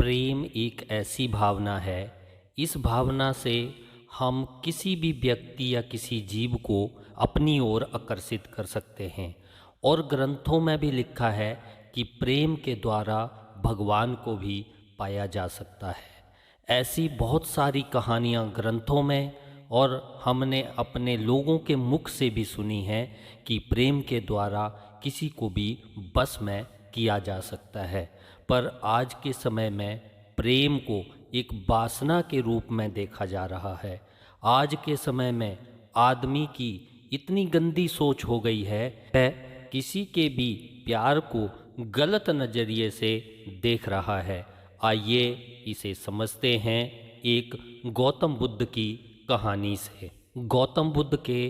प्रेम एक ऐसी भावना है, इस भावना से हम किसी भी व्यक्ति या किसी जीव को अपनी ओर आकर्षित कर सकते हैं। और ग्रंथों में भी लिखा है कि प्रेम के द्वारा भगवान को भी पाया जा सकता है। ऐसी बहुत सारी कहानियाँ ग्रंथों में और हमने अपने लोगों के मुख से भी सुनी है कि प्रेम के द्वारा किसी को भी बस में किया जा सकता है। पर आज के समय में प्रेम को एक वासना के रूप में देखा जा रहा है। आज के समय में आदमी की इतनी गंदी सोच हो गई है, वह किसी के भी प्यार को गलत नज़रिए से देख रहा है। आइए इसे समझते हैं एक गौतम बुद्ध की कहानी से। गौतम बुद्ध के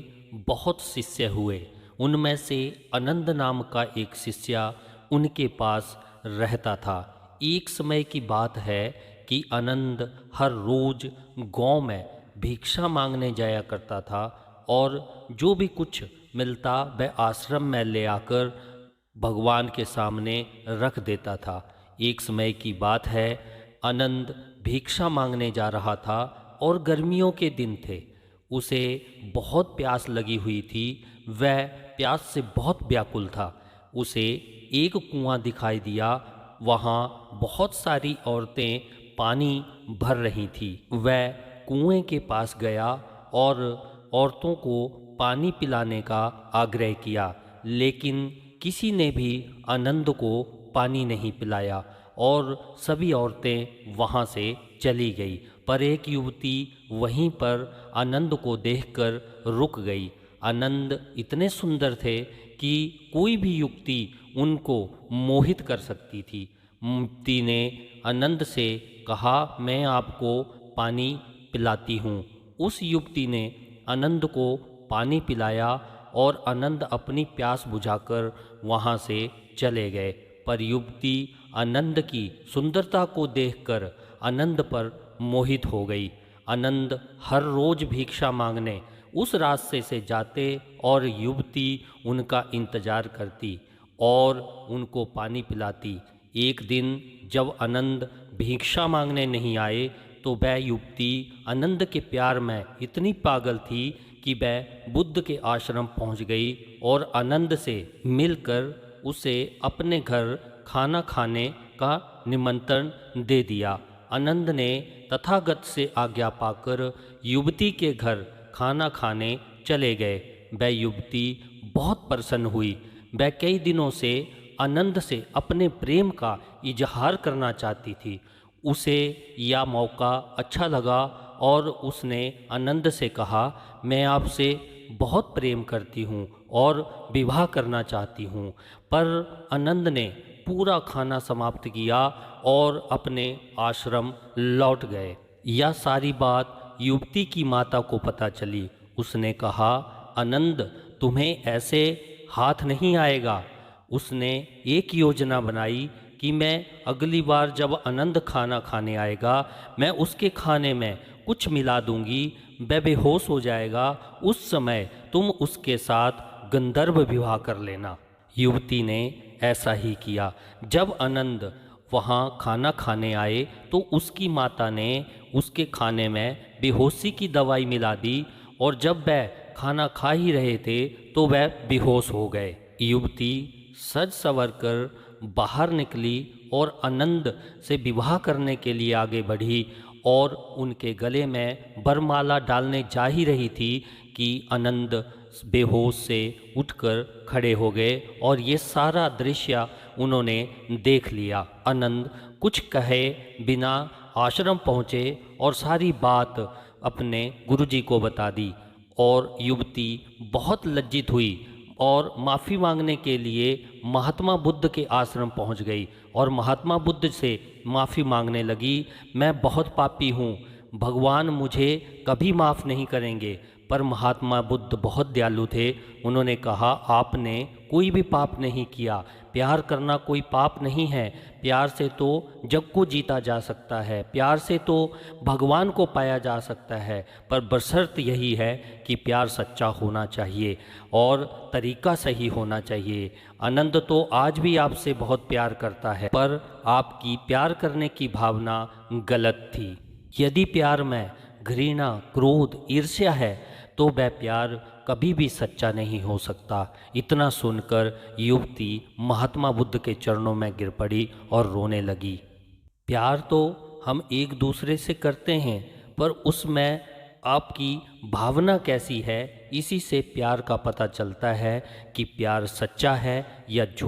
बहुत शिष्य हुए, उनमें से आनंद नाम का एक शिष्य उनके पास रहता था। एक समय की बात है कि आनंद हर रोज गांव में भिक्षा मांगने जाया करता था और जो भी कुछ मिलता वह आश्रम में ले आकर भगवान के सामने रख देता था। एक समय की बात है, आनंद भिक्षा मांगने जा रहा था और गर्मियों के दिन थे। उसे बहुत प्यास लगी हुई थी, वह प्यास से बहुत व्याकुल था। उसे एक कुआं दिखाई दिया, वहाँ बहुत सारी औरतें पानी भर रही थीं। वह कुएं के पास गया और औरतों को पानी पिलाने का आग्रह किया, लेकिन किसी ने भी आनंद को पानी नहीं पिलाया और सभी औरतें वहाँ से चली गई। पर एक युवती वहीं पर आनंद को देखकर रुक गई। आनंद इतने सुंदर थे कि कोई भी युवती उनको मोहित कर सकती थी। युवती ने आनंद से कहा, मैं आपको पानी पिलाती हूँ। उस युवती ने आनंद को पानी पिलाया और आनंद अपनी प्यास बुझाकर वहाँ से चले गए। पर युवती आनंद की सुंदरता को देखकर आनंद पर मोहित हो गई। आनंद हर रोज भिक्षा मांगने उस रास्ते से जाते और युवती उनका इंतजार करती और उनको पानी पिलाती। एक दिन जब आनंद भिक्षा मांगने नहीं आए तो वह युवती आनंद के प्यार में इतनी पागल थी कि वह बुद्ध के आश्रम पहुंच गई और आनंद से मिलकर उसे अपने घर खाना खाने का निमंत्रण दे दिया। आनंद ने तथागत से आज्ञा पाकर युवती के घर खाना खाने चले गए। वह युवती बहुत प्रसन्न हुई। वह कई दिनों से आनंद से अपने प्रेम का इजहार करना चाहती थी। उसे यह मौका अच्छा लगा और उसने आनंद से कहा, मैं आपसे बहुत प्रेम करती हूँ और विवाह करना चाहती हूँ। पर आनंद ने पूरा खाना समाप्त किया और अपने आश्रम लौट गए। यह सारी बात युवती की माता को पता चली। उसने कहा, आनंद तुम्हें ऐसे हाथ नहीं आएगा। उसने एक योजना बनाई कि मैं अगली बार जब आनंद खाना खाने आएगा, मैं उसके खाने में कुछ मिला दूंगी, वह बेहोश हो जाएगा। उस समय तुम उसके साथ गंधर्व विवाह कर लेना। युवती ने ऐसा ही किया। जब आनंद वहाँ खाना खाने आए तो उसकी माता ने उसके खाने में बेहोशी की दवाई मिला दी और जब वह खाना खा ही रहे थे तो वह बेहोश हो गए। युवती सज संवर कर बाहर निकली और आनंद से विवाह करने के लिए आगे बढ़ी और उनके गले में वरमाला डालने जा ही रही थी कि आनंद बेहोश से उठकर खड़े हो गए और ये सारा दृश्य उन्होंने देख लिया। आनंद कुछ कहे बिना आश्रम पहुँचे और सारी बात अपने गुरुजी को बता दी और युवती बहुत लज्जित हुई और माफ़ी मांगने के लिए महात्मा बुद्ध के आश्रम पहुंच गई और महात्मा बुद्ध से माफ़ी मांगने लगी। मैं बहुत पापी हूँ, भगवान मुझे कभी माफ़ नहीं करेंगे, पर महात्मा बुद्ध बहुत दयालु थे। उन्होंने कहा, आपने कोई भी पाप नहीं किया, प्यार करना कोई पाप नहीं है। प्यार से तो जग को जीता जा सकता है, प्यार से तो भगवान को पाया जा सकता है, पर बशर्त यही है कि प्यार सच्चा होना चाहिए और तरीका सही होना चाहिए। आनंद तो आज भी आपसे बहुत प्यार करता है, पर आपकी प्यार करने की भावना गलत थी। यदि प्यार में घृणा, क्रोध, ईर्ष्या है तो वह प्यार कभी भी सच्चा नहीं हो सकता। इतना सुनकर युवती महात्मा बुद्ध के चरणों में गिर पड़ी और रोने लगी। प्यार तो हम एक दूसरे से करते हैं, पर उसमें आपकी भावना कैसी है, इसी से प्यार का पता चलता है कि प्यार सच्चा है या झूठा।